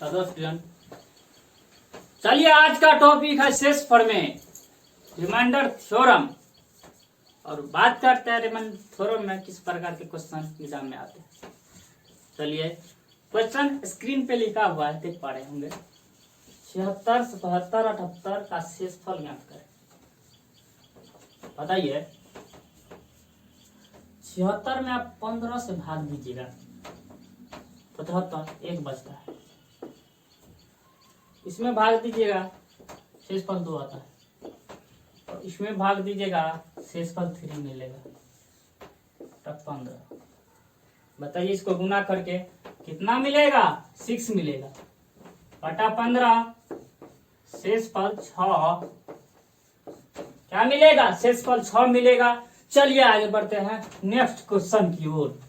Hello student, चलिए आज का टॉपिक है शेषफल में रिमाइंडर थ्योरम। और बात करते हैं रिमाइंडर थ्योरम में किस प्रकार के क्वेश्चन एग्जाम में आते हैं। चलिए क्वेश्चन स्क्रीन पे लिखा हुआ है, देख पा रहे होंगे। 76, 77, 78 का शेषफल ज्ञात करें। बताइए 76 में आप 15 से भाग दीजिएगा, 75 एक बचता है, इसमें भाग दीजिएगा शेषफल 2 आता है, और इसमें भाग दीजिएगा शेषफल 3 मिलेगा, तब 15। बताइए इसको गुना करके कितना मिलेगा? 6 मिलेगा, बटा 15 शेषफल 6 क्या मिलेगा? शेषफल 6 मिलेगा। चलिए आगे बढ़ते हैं नेक्स्ट क्वेश्चन की ओर।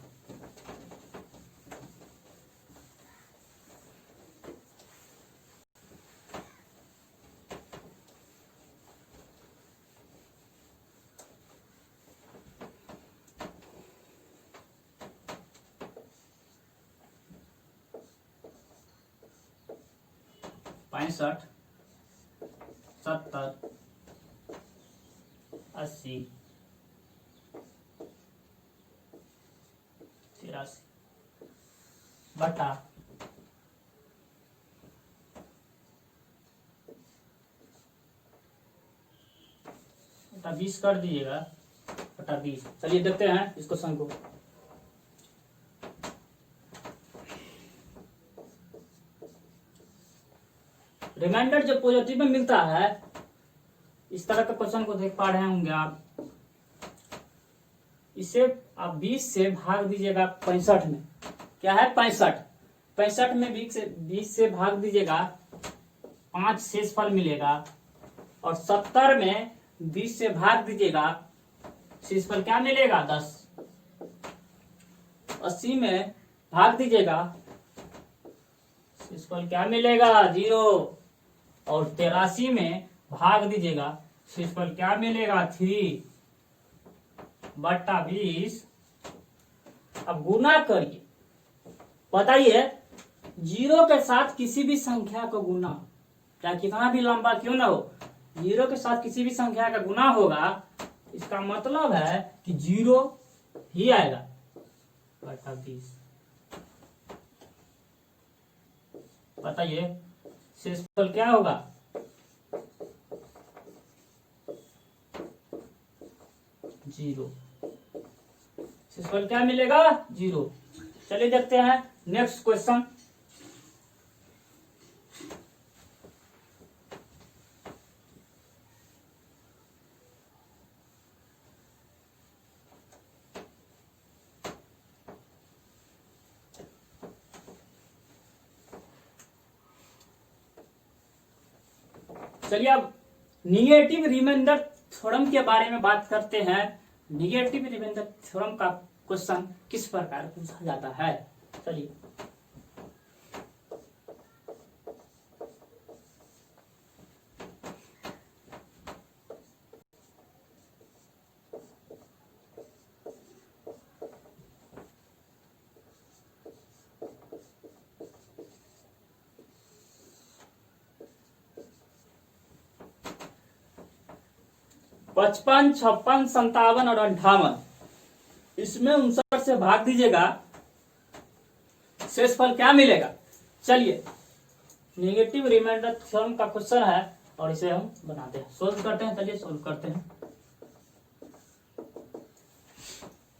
पैंसठ, 70, 80, 83 बटा 20 कर दीजिएगा, बटा 20। चलिए देखते हैं इस क्वेश्चन को। रिमाइंडर जो पॉजिटिव में मिलता है, इस तरह का क्वेश्चन को देख पा रहे होंगे आप। इसे आप 20 से भाग दीजिएगा 65 में। क्या है? 65। 65 में 20 से भाग दीजिएगा 5 शेषफल मिलेगा, और 70 में 20 से भाग दीजिएगा शेषफल क्या मिलेगा? 10। 80 में भाग दीजिएगा शेषफल क्या मिलेगा? 0। और 83 में भाग दीजिएगा शेषफल क्या मिलेगा? 3 बटा 20। अब गुना करिए। बताइए 0 के साथ किसी भी संख्या को गुना, चाहे कितना भी लंबा क्यों ना हो, 0 के साथ किसी भी संख्या का गुना होगा, इसका मतलब है कि 0 ही आएगा, बटा 20। बताइए शेषफल क्या होगा? 0। शेषफल क्या मिलेगा? 0। चलिए देखते हैं नेक्स्ट क्वेश्चन। चलिए अब निगेटिव रिमाइंडर थ्योरम के बारे में बात करते हैं। निगेटिव रिमाइंडर थ्योरम का क्वेश्चन किस प्रकार पूछा जाता है। चलिए 55, 56, 57 और 58, इसमें 59 से भाग दीजिएगा, शेषफल क्या मिलेगा? चलिए नेगेटिव रिमाइंडर थ्योरम का क्वेश्चन है और इसे हम बनाते हैं, सोल्व करते हैं। चलिए सोल्व करते हैं।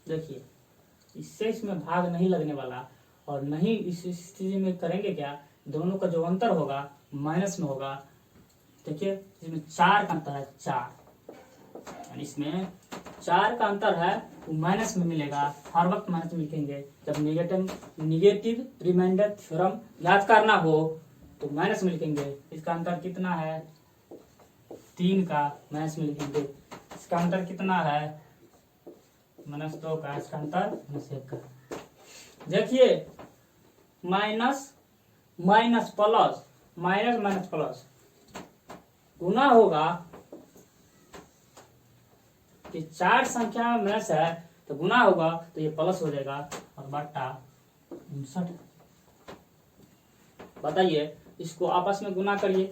देखिए इससे इसमें भाग नहीं लगने वाला, और नहीं इस स्थिति में करेंगे क्या, दोनों का जो अंतर होगा माइनस में होगा। देखिए इसमें 4 का अंतर है, 4, इसमें 4 का अंतर है, वो माइनस में मिलेगा। हर वक्त माइनस में लिखेंगे। जब निगेटिव रिमाइंडर थ्योरम याद करना हो तो माइनस में लिखेंगे। इसका अंतर कितना है? 3 का, माइनस में लिखेंगे। इसका अंतर कितना है? -2 का। इसका अंतर -1 का। देखिए minus minus plus, minus minus plus गुना होगा कि 4 संख्या में माइनस है तो गुना होगा तो ये प्लस हो जाएगा, और बटा 59 बताइए, इसको आपस में गुना करिए।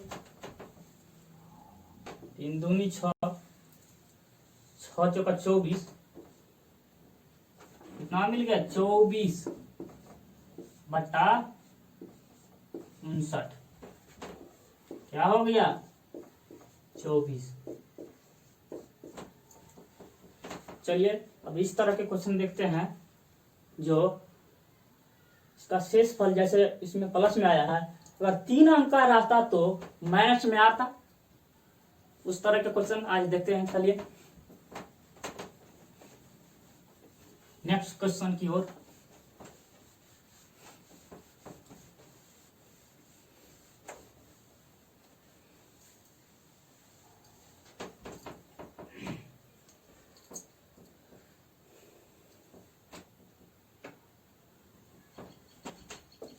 3 दूनी 6, 6 चौका 24, कितना मिल गया 24 बटा 59, क्या हो गया 24। चलिए अब इस तरह के क्वेश्चन देखते हैं जो इसका शेष फल जैसे इसमें प्लस में आया है, अगर 3 अंक का रहता तो माइनस में आता। उस तरह के क्वेश्चन आज देखते हैं। चलिए नेक्स्ट क्वेश्चन की ओर।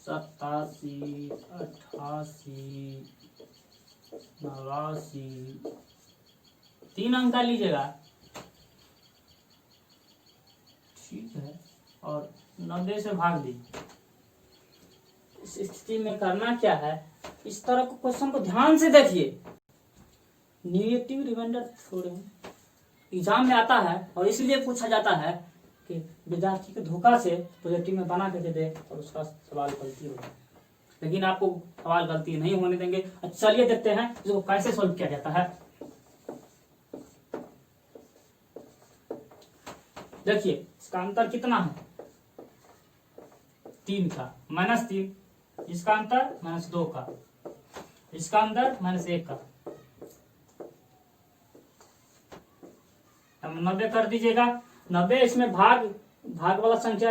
सत्तासी, 88, 89, 3 अंक का लीजिएगा, ठीक है, और 90 से भाग दीजिए। इस स्थिति में करना क्या है, इस तरह के क्वेश्चन को ध्यान से देखिए। निगेटिव रिमाइंडर छोड़े एग्जाम में आता है और इसलिए पूछा जाता है कि विद्यार्थी को धोखा से पॉजिटिव में बना के दे और उसका सवाल गलती हो, लेकिन आपको सवाल गलती नहीं होने देंगे। चलिए देखते हैं इसको कैसे सोल्व किया जाता है। देखिए इसका अंतर कितना है, 3 का, -3, इसका अंतर -2 का, इसका अंतर -1 का। हम 90 कर दीजिएगा। 90 इसमें भाग वाला संख्या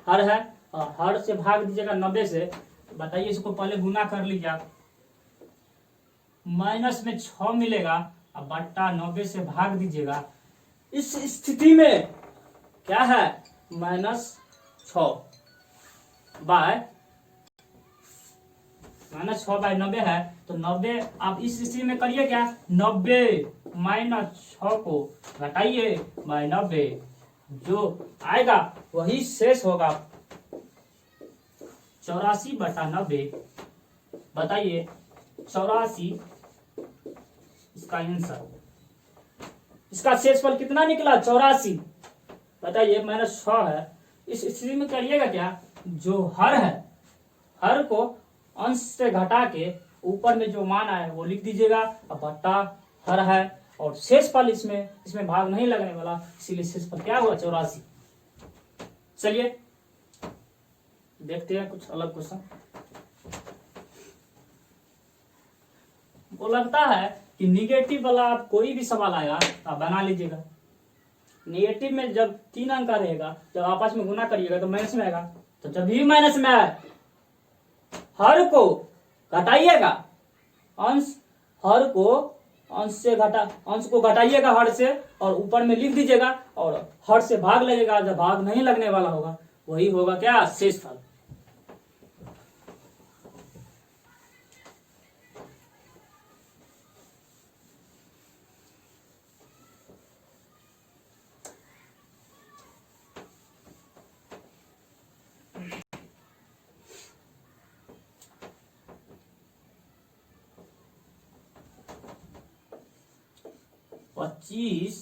हर है और हर से भाग दीजिएगा 90 से। बताइए इसको पहले गुना कर लीजिए आप, माइनस में 6 मिलेगा अब बट्टा 90 से भाग दीजिएगा। इस स्थिति में क्या है -6 बाय -6/90 है, तो 90 आप इस स्थिति में करिए क्या, 90 -6 को घटाइए बाय 90, जो आएगा वही शेष होगा 84/90। बताइए 84 इसका आंसर, इसका शेषफल कितना निकला 84। बताइए -6 है। इस स्थिति में करिएगा क्या, जो हर है हर को अंश से घटा के ऊपर में जो मान आया वो लिख दीजिएगा, अब बट्टा हर है और शेषफल इसमें भाग नहीं लगने वाला, इसीलिए शेषफल क्या हुआ 84। चलिए देखते हैं कुछ अलग क्वेश्चन। वो लगता है कि निगेटिव वाला आप कोई भी सवाल आएगा आप बना लीजिएगा। निगेटिव में जब 3 अंक का रहेगा, जब आपस में गुना करिएगा तो माइनस में आएगा, तो जब भी माइनस में आए हर को घटाइएगा, हर को अंश को घटाइएगा हर से और ऊपर में लिख दीजिएगा और हर से भाग लगेगा, जब भाग नहीं लगने वाला होगा वही होगा क्या शेषफल। पच्चीस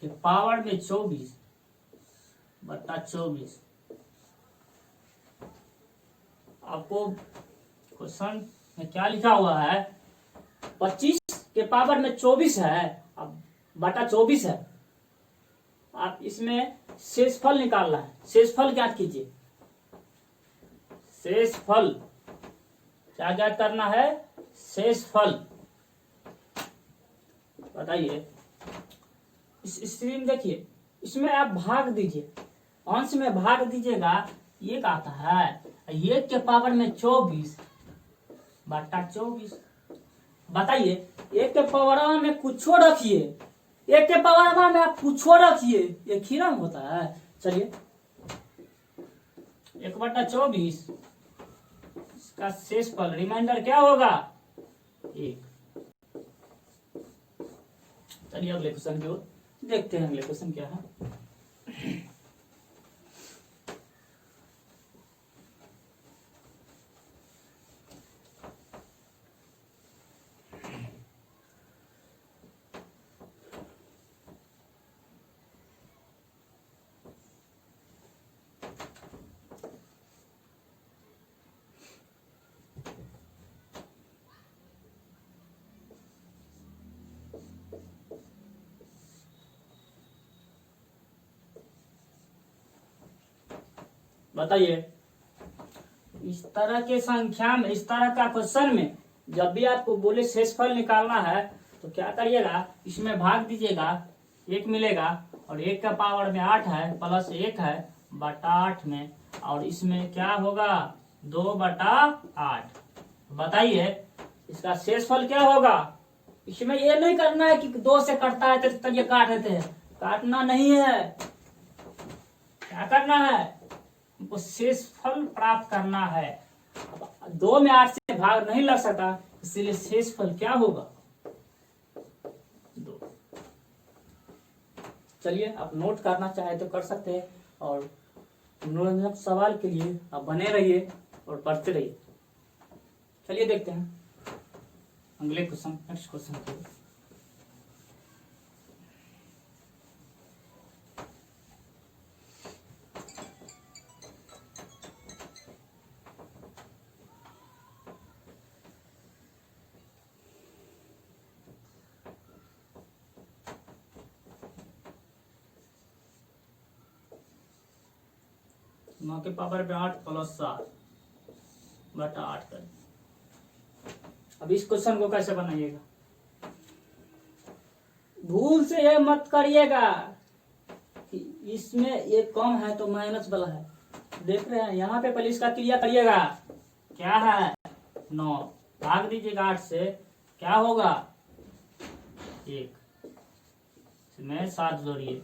के पावर में 24 बट्टा 24। आपको क्वेश्चन में क्या लिखा हुआ है, 25 के पावर में 24 है, अब बटा 24 है। आप इसमें शेषफल निकालना है, शेषफल ज्ञात कीजिए। शेषफल क्या ज्ञात करना है, शेषफल। बताइए इस स्थिति में देखिए, इसमें आप भाग दीजिए, अंश में भाग दीजिएगा, ये आता है 1 के पावर में 24 बट्टा 24। बताइए 1 के पावर में कुछ रखिए, 1 के पावर में आप कुछ रखिए, एक ही रंग होता है। चलिए 1/24 इसका शेषफल रिमाइंडर क्या होगा 1। चलिए अगले क्वेश्चन की ओर देखते हैं। अगले क्वेश्चन क्या है, बताइए, इस तरह के संख्या में, इस तरह का क्वेश्चन में जब भी आपको बोले शेषफल निकालना है तो क्या करिएगा, इसमें भाग दीजिएगा, 1 मिलेगा और 1 का पावर में 8 है प्लस 1 है बटा 8 में, और इसमें क्या होगा 2/8। बताइए इसका शेषफल क्या होगा। इसमें ये नहीं करना है कि 2 से कटता है तो ये काट देते हैं, काटना नहीं है। क्या करना है, हमको शेषफल प्राप्त करना है। 2 में 8 से भाग नहीं लग सकता, इसलिए शेषफल क्या होगा 2। चलिए आप नोट करना चाहे तो कर सकते हैं, और मनोरंजक सवाल के लिए आप बने रहिए और पढ़ते रहिए। चलिए देखते हैं अगले क्वेश्चन, नेक्स्ट क्वेश्चन को। नौ के पावर पे 8 प्लस 7 बटा 8 कर। अब इस क्वेश्चन को कैसे बनाइएगा, भूल से ये मत करिएगा कि इसमें एक कम है तो माइनस वाला है। देख रहे हैं यहाँ पे, पहले इसका क्रिया करिएगा। क्या है 9, भाग दीजिएगा 8 से, क्या होगा 1, इसमें 7 जोड़िए,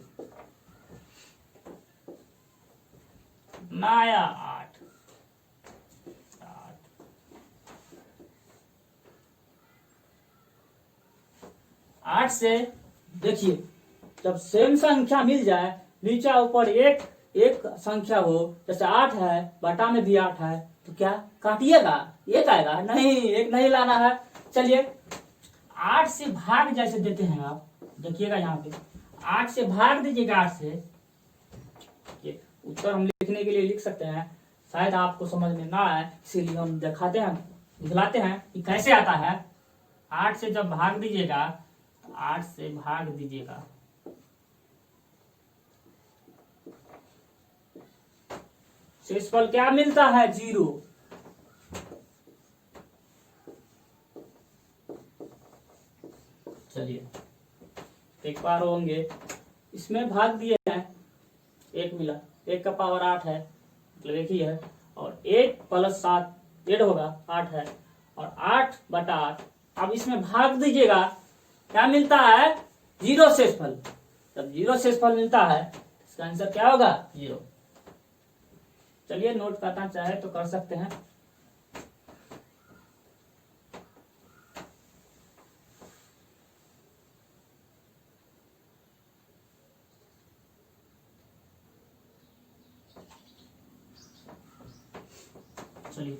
नया 8 से। देखिए जब सेम संख्या मिल जाए, नीचे ऊपर एक एक संख्या हो, जैसे 8 है बटा में भी 8 है, तो क्या काटिएगा, एक आएगा नहीं, एक नहीं लाना है। चलिए 8 से भाग जैसे देते हैं आप, देखिएगा यहाँ पे 8 से भाग दीजिएगा 8 से। उत्तर हम लिखने के लिए लिख सकते हैं, शायद आपको समझ में ना आए इसीलिए हम दिखाते हैं, दिखलाते हैं कि कैसे आता है। 8 से जब भाग दीजिएगा, 8 से भाग दीजिएगा, शेषफल क्या मिलता है 0। चलिए एक बार होंगे, इसमें भाग दिए हैं, 1 मिला, 1 का पावर 8 है मतलब 1 ही है, और 1 प्लस 7 8 होगा, 8 है और 8 बटा 8। अब इसमें भाग दीजिएगा, क्या मिलता है 0 शेषफल। जब 0 शेषफल मिलता है इसका आंसर क्या होगा 0। चलिए नोट करना चाहे तो कर सकते हैं। चलिए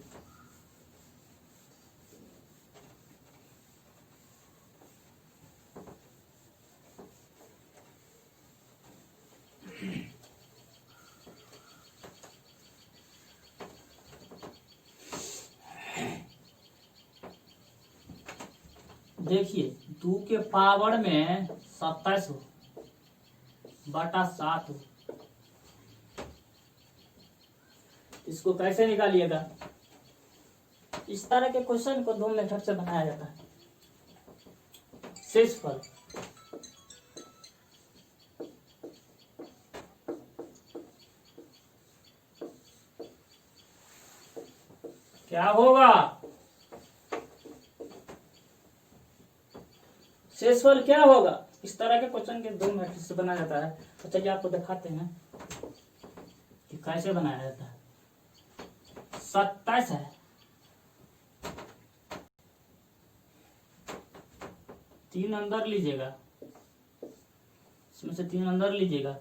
देखिए 2 के पावर में 27 हो बटा 7 हो, इसको कैसे निकालिएगा। इस तरह के क्वेश्चन को 2 मेथड से बनाया जाता है। शेषफल क्या होगा, शेषफल क्या होगा। इस तरह के क्वेश्चन के 2 मेथड से बनाया जाता है। तो चलिए आपको दिखाते हैं कि कैसे बनाया जाता है। 27 है, तीन अंदर लीजिएगा, इसमें से 3 अंदर लीजिएगा,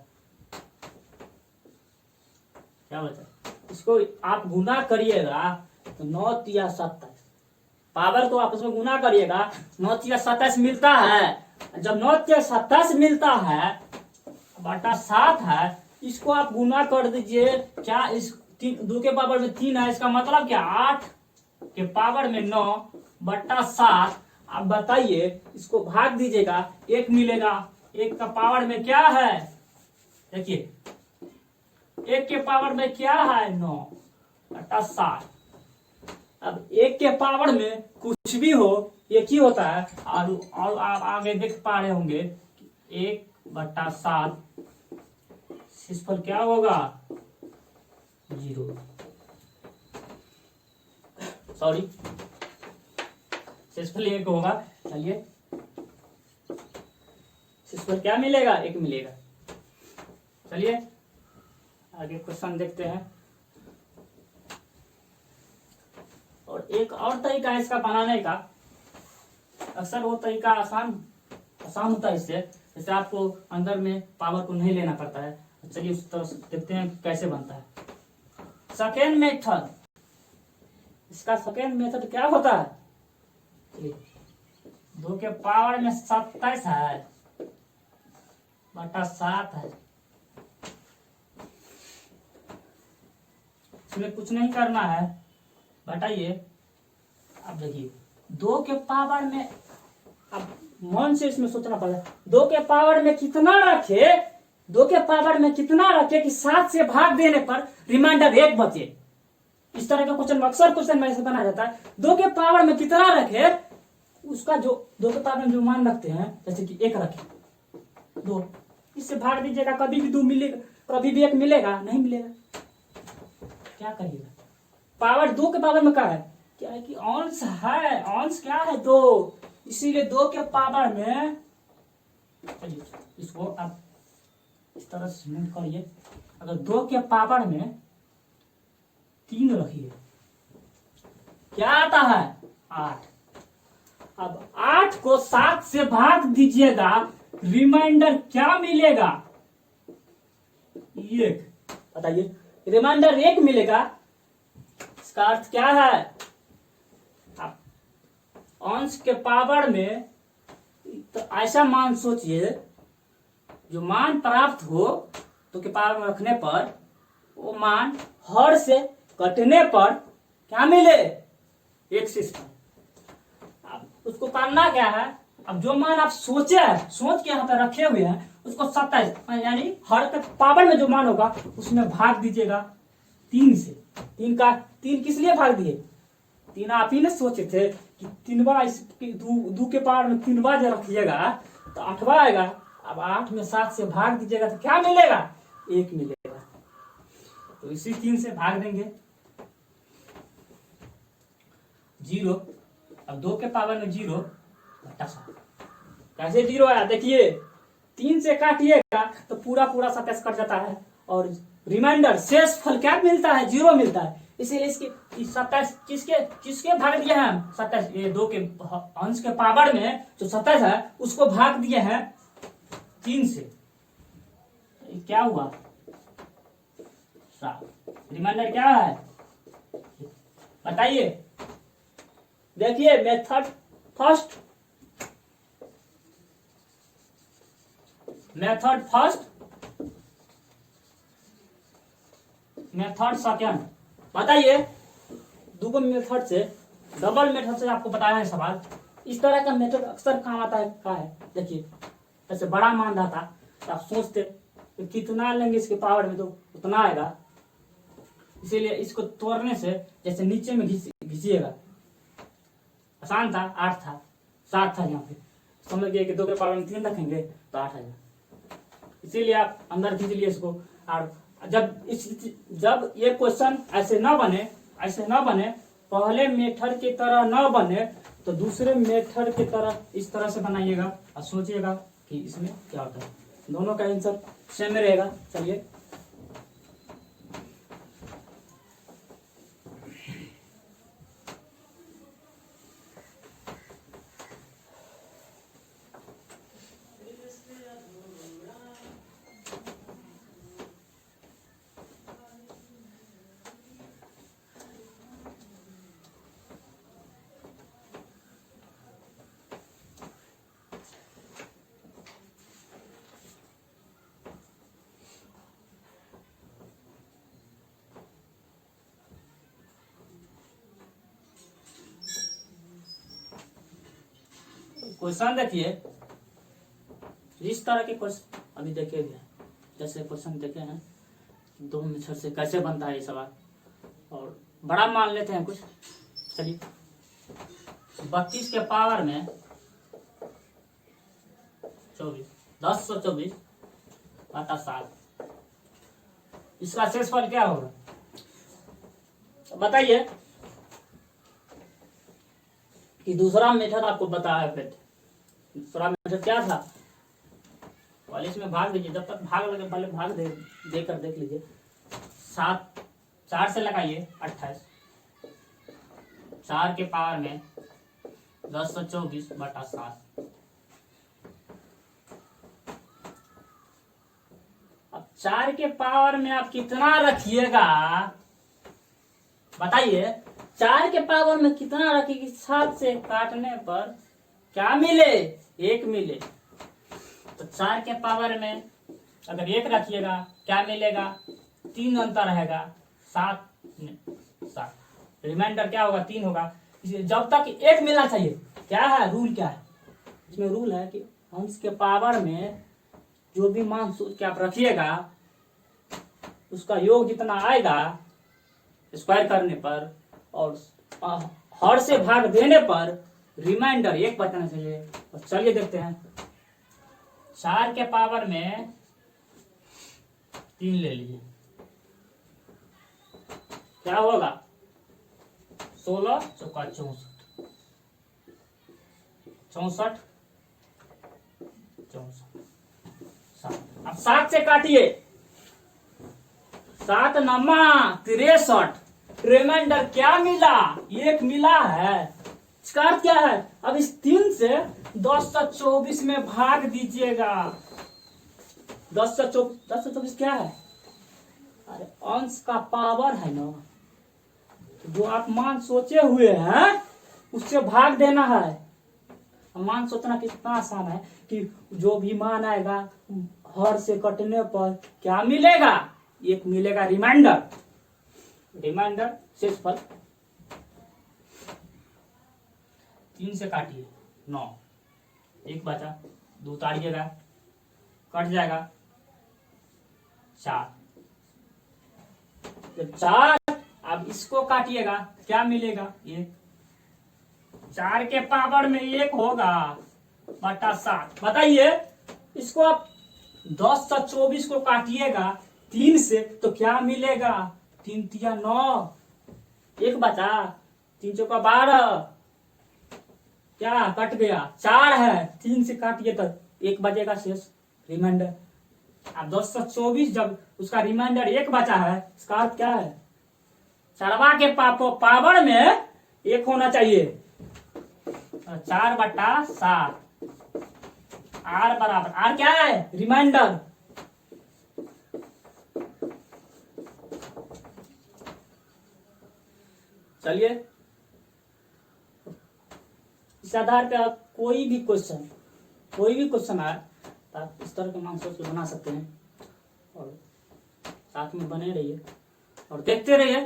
क्या बचा, इसको आप गुना करिएगा तो 9 तिया 27, पावर को आपस में गुना करिएगा, 9 तिया 27 मिलता है। जब 9 तिया 27 मिलता है बटा 7 है, इसको आप गुना कर दीजिए। क्या इस 2 के पावर में 3 है, इसका मतलब क्या 8 के पावर में 9 बटा 7। अब बताइए इसको भाग दीजिएगा, 1 मिलेगा, 1 का पावर में क्या है, देखिए एक के पावर में क्या है 9 बटा 7। अब एक के पावर में कुछ भी हो एक ही होता है, और आप आगे देख पा रहे होंगे 1/7 इस पर क्या होगा 0, सॉरी शेषफल 1 होगा। चलिए इस पर क्या मिलेगा 1 मिलेगा। चलिए आगे क्वेश्चन देखते हैं। और एक और तरीका है इसका बनाने का, अक्सर वो तरीका आसान होता है इससे, जैसे आपको अंदर में पावर को नहीं लेना पड़ता है। चलिए उस तरह से देखते हैं कैसे बनता है। सेकेंड मेथड, इसका सेकेंड मेथड क्या होता है, चलिए 2 के पावर में 27 है बटा 7 है। इसमें कुछ नहीं करना है, बताइए। अब देखिए 2 के पावर में, अब मन से इसमें सोचना पड़ेगा 2 के पावर में कितना रखे, 2 के पावर में कितना रखे कि 7 से भाग देने पर रिमाइंडर 1 बचे। इस तरह का क्वेश्चन अक्सर क्वेश्चन में ऐसे बना जाता है। 2 के पावर में कितना रखे, उसका जो 2 के पावर में जो मान रखते हैं, जैसे कि 1 रखे 2, इससे भाग दीजिएगा, कभी भी 2 मिलेगा, कभी भी 1 मिलेगा नहीं मिलेगा, क्या करिएगा। पावर 2 के पावर में क्या है कि अंश है, अंश क्या है 2, इसीलिए 2 के पावर में, चलिए इसको आप इस तरह से नोट करिए। अगर 2 के पावर में 3 रखिए क्या आता है 8। अब 8 को 7 से भाग दीजिएगा, रिमाइंडर क्या मिलेगा 1। बताइए रिमाइंडर 1 मिलेगा। इसका अर्थ क्या है, अंश के पावर में तो ऐसा मान सोचिए जो मान प्राप्त हो 2 के पावर में रखने पर, वो मान हर से कटने पर क्या मिले 1 सिस्टम। अब उसको करना क्या है, अब जो मान आप सोच के यहाँ पे रखे हुए हैं उसको 27 यानी हर के पावर में जो मान होगा उसमें भाग दीजिएगा 3 से। 3 किस लिए भाग दिए, 3 आप ही ने सोचे थे कि 3 बार 2 के पावर में 3 बार जब रखिएगा तो 8वां आएगा। अब 8 में 7 से भाग दीजिएगा तो क्या मिलेगा 1 मिलेगा, तो इसी 3 से भाग देंगे 0। अब 2 के पावर में 0 बटा 7, कैसे 0 आया देखिए, 3 से काटिएगा तो पूरा 27 कट जाता है, और रिमाइंडर शेष फल क्या मिलता है 0 मिलता है। इसीलिए इसकी 27 किसके भाग दिए हैं हम 27, ये 2 के अंश के पावर में जो 27 है उसको भाग दिए हैं 3 से, क्या हुआ 7। रिमाइंडर क्या है बताइए। देखिए मेथड फर्स्ट, मेथड सेकेंड, बताइए। 2 मेथड से, डबल मेथड से आपको बताया है सवाल। इस तरह का मेथड अक्सर काम आता है, क्या है देखिए, जैसे बड़ा मान रहा था तो आप सोचते तो कितना लेंगे इसके पावर में तो उतना आएगा, इसीलिए इसको तोड़ने से जैसे नीचे में घिसिएगा, आसान था, 8 था 7 था, यहाँ पे समझ गए कि 2 के पावर में 3 रखेंगे तो 8 आएगा, इसीलिए आप अंदर खींच लिए इसको। और जब ये क्वेश्चन ऐसे न बने, पहले मेथड की तरह न बने, तो दूसरे मेथड की तरह इस तरह से बनाइएगा और सोचिएगा कि इसमें क्या होता है, दोनों का आंसर सेम रहेगा। चलिए क्वेश्चन देखिए, इस तरह के क्वेश्चन अभी देखे गए, जैसे क्वेश्चन देखे हैं दो मेथड से कैसे बनता है ये सवाल, और बड़ा मान लेते हैं कुछ। चलिए 32 के पावर में 24, 1024 बटा 7, इसका शेषफल क्या होगा बताइए। कि दूसरा मेथड आपको बताया, फिर दूसरा मेथड क्या था, वाले इसमें भाग दीजिए, जब तक भाग लगे पहले भाग देकर देख लीजिए। 7 4 से लगाइए 28, 4 के पावर में 1024 बटा 7। अब 4 के पावर में आप कितना रखिएगा बताइए। 4 के पावर में कितना रखिएगी, 7 से काटने पर क्या मिले, 1 मिले। तो 4 के पावर में अगर 1 रखिएगा क्या मिलेगा, 3 अंतर रहेगा, 7 रिमाइंडर क्या होगा, 3 होगा। इसलिए जब तक 1 मिलना चाहिए, क्या है रूल, क्या है इसमें रूल है कि अंश के पावर में जो भी मान सोच के आप रखिएगा उसका योग जितना आएगा स्क्वायर करने पर और हर से भाग देने पर रिमाइंडर 1 बचना चाहिए। और चलिए देखते हैं, 4 के पावर में 3 ले लीजिए, क्या होगा, 16 चौका 64, 64 7। अब 7 से काटिए, 7 नमा 63, रिमाइंडर क्या मिला, 1 मिला है। इसका अर्थ क्या है, अब इस 3 से 1024 में भाग दीजिएगा। 1024 क्या है, अरे अंश का पावर है ना, जो आप मान सोचे हुए हैं उससे भाग देना है। मान सोचना कितना आसान है कि जो भी मान आएगा हर से कटने पर क्या मिलेगा, 1 मिलेगा रिमाइंडर, रिमाइंडर शेषफल। 3 से काटिए 9, 1 बचा, 2 उतारिएगा कट जाएगा 4, 4। अब इसको काटिएगा क्या मिलेगा, 1। 4 के पावर में 1 होगा बटा 7। बताइए इसको आप 1024 को काटिएगा 3 से तो क्या मिलेगा, 3 तिया 9, 1 बचा, 3 चौका 12, क्या कट गया 4 है, 3 से काटिए तो 1 बचेगा शेष रिमाइंडर। अब 1024 जब उसका रिमाइंडर 1 बचा है, इसका अर्थ क्या है, 4 के पावर में 1 होना चाहिए। 4 बटा 7, आर बराबर, आर क्या है, रिमाइंडर। चलिए इस आधार पे आप कोई भी क्वेश्चन आए तो आप इस तरह के मान सोच के बना सकते हैं, और साथ में बने रहिए और देखते रहिए।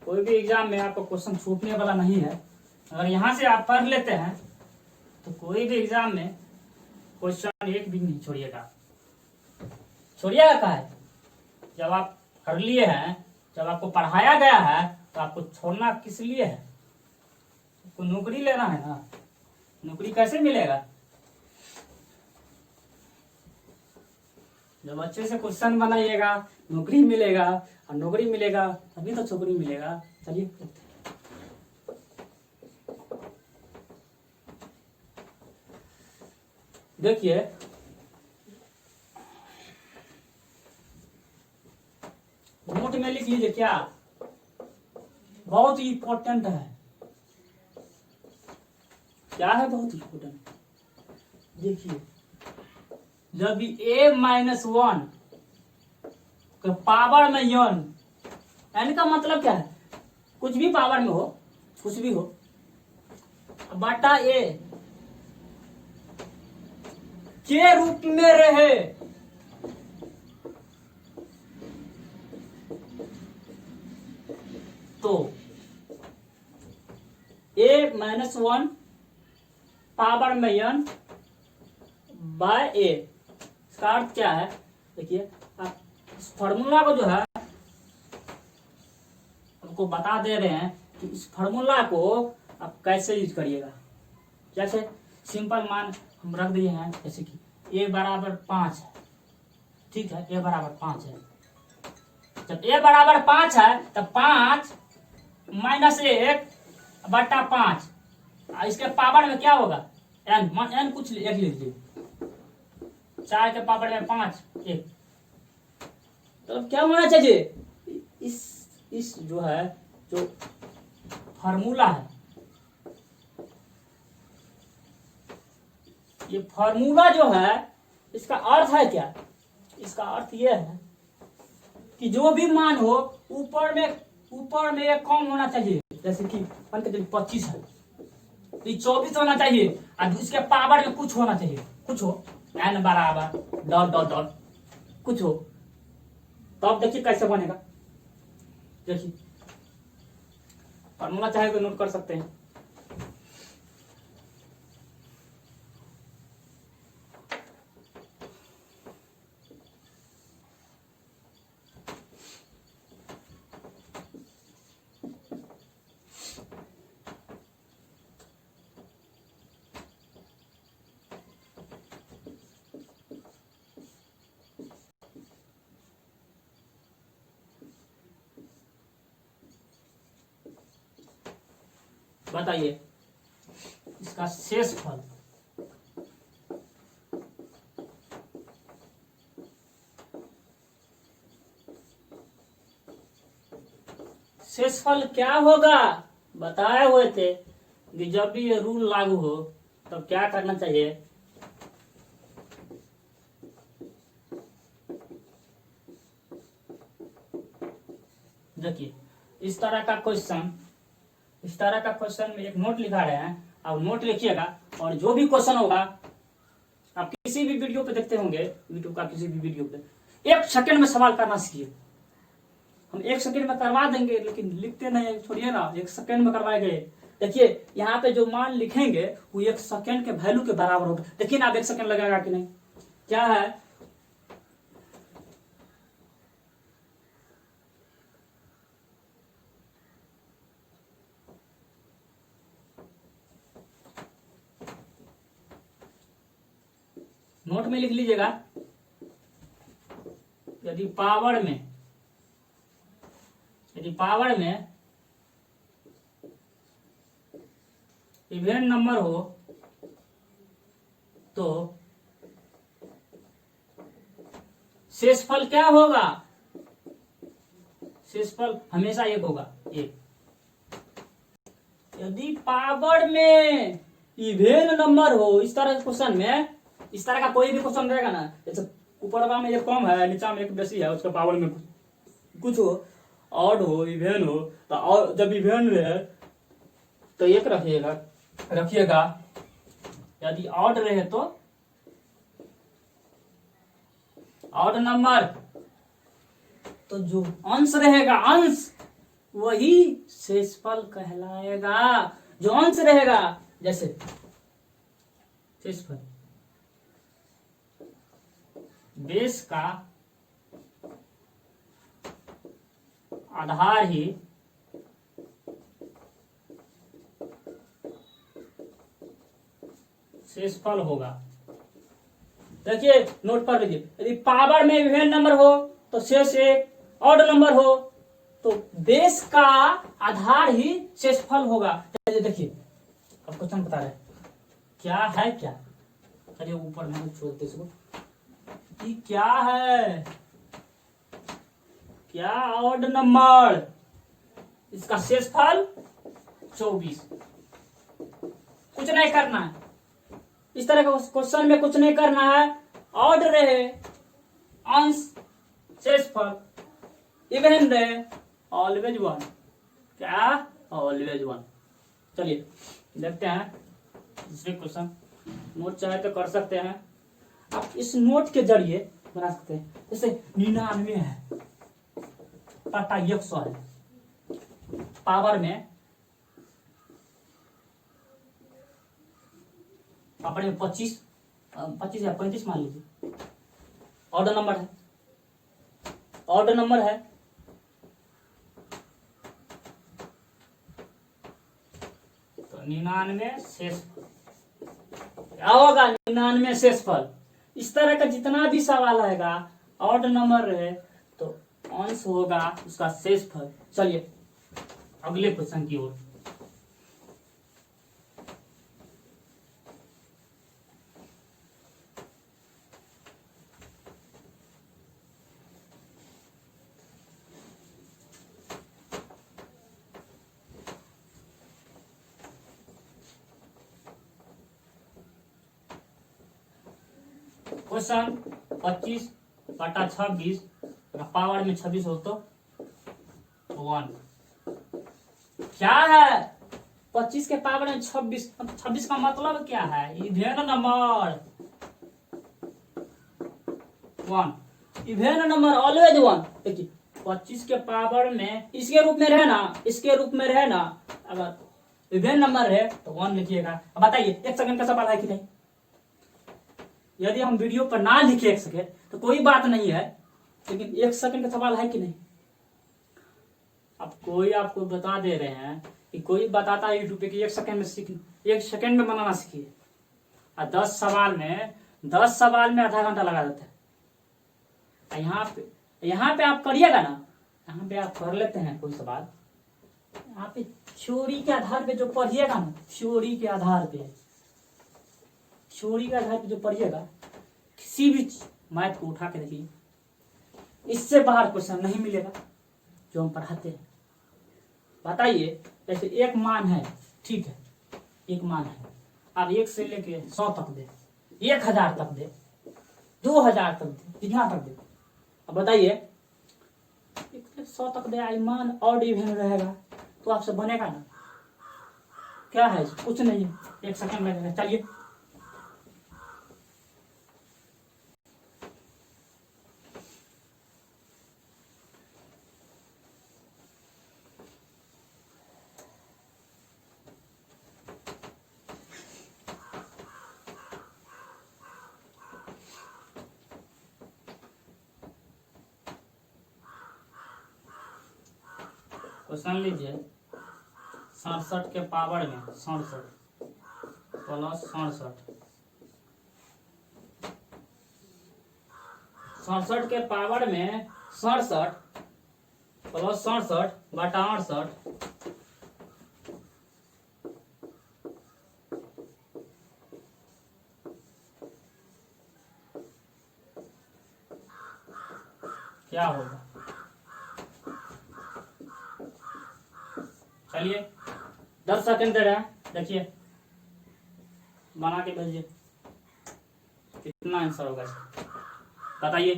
कोई भी एग्जाम में आपको क्वेश्चन छूटने वाला नहीं है। अगर यहाँ से आप पढ़ लेते हैं तो कोई भी एग्जाम में क्वेश्चन एक भी नहीं छोड़िएगा। छोड़िएगा का है, जब आप कर लिए हैं, जब आपको पढ़ाया गया है तो आपको छोड़ना किस लिए है, आपको नौकरी लेना है ना। नौकरी कैसे मिलेगा, जब अच्छे से क्वेश्चन बनाइएगा नौकरी मिलेगा, और नौकरी मिलेगा तभी तो छोकरी मिलेगा। चलिए देखिए, नोट में लिख लीजिए, क्या बहुत ही इंपॉर्टेंट है, क्या है बहुत इंपॉर्टेंट। देखिए जब भी a-1 के पावर में n का मतलब क्या है, कुछ भी पावर में हो, कुछ भी हो, बटा a के रूप में रहे तो a-1 पावर में n बाय a। इसका अर्थ क्या है, देखिए आप इस फॉर्मूला को जो है आपको बता दे रहे हैं कि इस फॉर्मूला को आप कैसे यूज करिएगा। जैसे सिंपल मान हम रख दिए हैं, जैसे कि a बराबर 5 है, ठीक है, a बराबर 5 है। जब a बराबर 5 है तब 5 माइनस 1/5, इसके पावर में क्या होगा n कुछ एक लिख लीजिए, 4 के पावर में 5 1, तो क्या होना चाहिए इस जो है जो फार्मूला है, ये फार्मूला जो है इसका अर्थ है क्या, इसका अर्थ यह है कि जो भी मान हो ऊपर में एक कम होना चाहिए। जैसे कि मान के चलिए 25 है तो 24 होना चाहिए और इसके पावर में कुछ होना चाहिए, कुछ हो n बराबर डॉट डॉट डॉट कुछ हो, तो आप देखिए कैसे बनेगा। देखिए फॉर्मूला चाहे तो नोट कर सकते हैं। बताइए इसका शेषफल क्या होगा, बताए हुए थे कि जब भी ये रूल लागू हो तब क्या करना चाहिए। देखिए इस तरह का क्वेश्चन में एक नोट लिखा रहे हैं, आप नोट लिखिएगा और जो भी क्वेश्चन होगा आप किसी भी वीडियो पे देखते होंगे, यूट्यूब का किसी भी वीडियो पे 1 सेकंड में सवाल करना सीखिए। हम 1 सेकंड में करवा देंगे लेकिन लिखते नहीं, छोड़िए ना, 1 सेकंड में करवाए गए। देखिए यहाँ पे जो मान लिखेंगे वो 1 सेकंड के वैल्यू के बराबर होगा। देखिए ना आप 1 सेकंड लगेगा कि नहीं, क्या है नोट में लिख लीजिएगा। यदि पावर में इवेंट नंबर हो तो शेषफल क्या होगा, शेषफल हमेशा 1 होगा, 1। यदि पावर में इवेंट नंबर हो, इस तरह के क्वेश्चन में, इस तरह का कोई भी क्वेश्चन रहेगा ना, जैसे ऊपर में एक कम है नीचा में एक बेसी है, उसके पावर में कुछ हो, ऑड हो इवेंट हो, तो और जब इवेंट रहे तो 1 रखिएगा। यदि ऑड रहे तो ऑड नंबर, तो जो अंश रहेगा, अंश वही शेषफल कहलाएगा। जो अंश रहेगा, जैसे शेषफल बेस का आधार ही शेषफल होगा। देखिए नोट कर लीजिए, यदि पावर में इवेंट नंबर हो तो शेष 1, ऑड नंबर हो तो बेस का आधार ही शेषफल होगा। देखिए अब क्वेश्चन बता रहे क्या है, क्या अरे ऊपर नहीं छोड़ते इसको, क्या है, क्या ऑड नंबर, इसका शेषफल 24। कुछ नहीं करना है, इस तरह का क्वेश्चन में कुछ नहीं करना है। ऑड रहे अंश शेषफल, इवन रहे ऑलवेज 1, क्या ऑलवेज 1। चलिए देखते हैं दूसरे क्वेश्चन। नोट चाहे तो कर सकते हैं आप, इस नोट के जरिए बना सकते हैं। जैसे 99 है बटा 100 है, पावर में 25 या 35 मान लीजिए, ऑर्डर नंबर है। ऑड नंबर है, तो 99 शेषफल क्या होगा, 99 शेषफल। इस तरह का जितना भी सवाल आएगा ऑड नंबर रहे तो अंश होगा उसका शेषफल। चलिए अगले क्वेश्चन की ओर। क्वेश्चन 25/26 पावर में 26 हो तो 1 क्या है, 25 के पावर में 26, 26 का मतलब क्या है, even number 1, even number always 1। देखिए 25 के पावर में इसके रूप में रहे ना, इसके रूप में रहे ना, अगर इवेन नंबर है तो 1 लिखिएगा। अब बताइए 1 सेकंड का सवाल है कि नहीं, यदि हम वीडियो पर ना लिखे 1 सेकंड तो कोई बात नहीं है, लेकिन 1 सेकंड का सवाल है कि नहीं। अब कोई आपको बता दे रहे हैं कि कोई बताता है यूट्यूब पे कि 1 सेकंड में सीख, 1 सेकंड में बनाना सीखिए, और 10 सवाल में आधा घंटा लगा देते हैं। यहाँ पे आप करिएगा ना, यहाँ पे आप कर लेते हैं कोई सवाल, यहाँ पे थ्योरी के आधार पे जो पढ़िएगा ना, थ्योरी के आधार पे जो पढ़िएगा, किसी भी मैथ को उठा के देखिए, इससे बाहर क्वेश्चन नहीं मिलेगा जो हम पढ़ाते हैं। बताइए जैसे एक मान है, ठीक है, एक मान है, आप 1 से लेके 100 तक दे, 1000 तक दे, 2000 तक दे, यहाँ तक दे। अब बताइए 1 से 100 तक दे, मान ऑड इवन रहेगा तो आपसे बनेगा ना, क्या है, कुछ नहीं, 1 सेकंड लगेगा। चलिए क्वेश्चन लीजिए, 67 के पावर में 67 प्लस 67, 67 के पावर में 67 प्लस 67/68, क्या होगा। चलिए 10 सेकंड दे रहा है, देखिए बना के भेजिए कितना आंसर होगा, बताइए।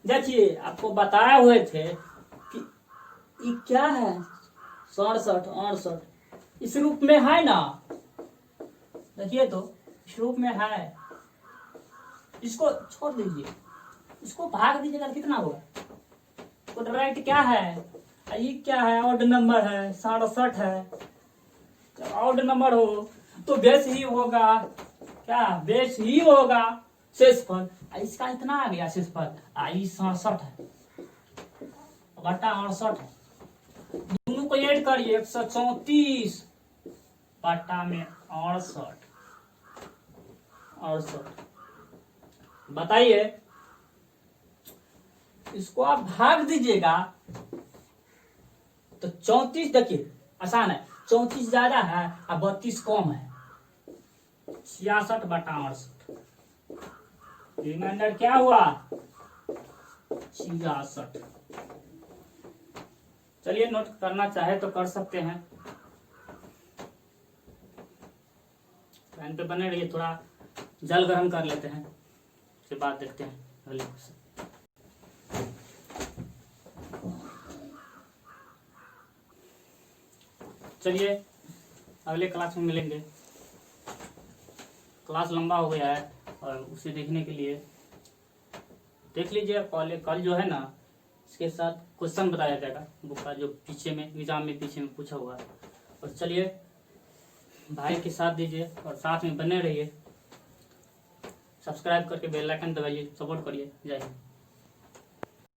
देखिए आपको बताए हुए थे कि ये क्या है, 67 68 इस रूप में है ना, देखिए तो इस रूप में है, इसको छोड़ दीजिए, इसको भाग दीजिएगा, कितना होगा, तो डायरेक्ट क्या है, ये क्या है, ऑड नंबर है, 67 है। जब ऑड नंबर हो तो बेस ही होगा, क्या बेस ही होगा शेषफल। इसका इतना आ गया शेषफल, आई 67 है बटा 68 है, दोनों को ऐड करिए 134 बटा में 68। बताइए इसको आप भाग दीजिएगा तो 34, देखिए आसान है, 34 ज्यादा है और 32 कम है, 66/68, रिमाइंडर क्या हुआ 66। चलिए नोट करना चाहे तो कर सकते हैं, लाइन पे बने रहिए, थोड़ा जल गर्म कर लेते हैं, उसके बाद देखते हैं अगले क्वेश्चन। चलिए अगले क्लास में मिलेंगे, क्लास लंबा हो गया है और उसे देखने के लिए देख लीजिए। कल जो है ना इसके साथ क्वेश्चन बताया जाएगा बुक का, जो पीछे में एग्जाम में पीछे में पूछा हुआ है। और चलिए भाई के साथ दीजिए और साथ में बने रहिए, सब्सक्राइब करके बेल आइकन दबाइए, सपोर्ट करिए। जय हिंद।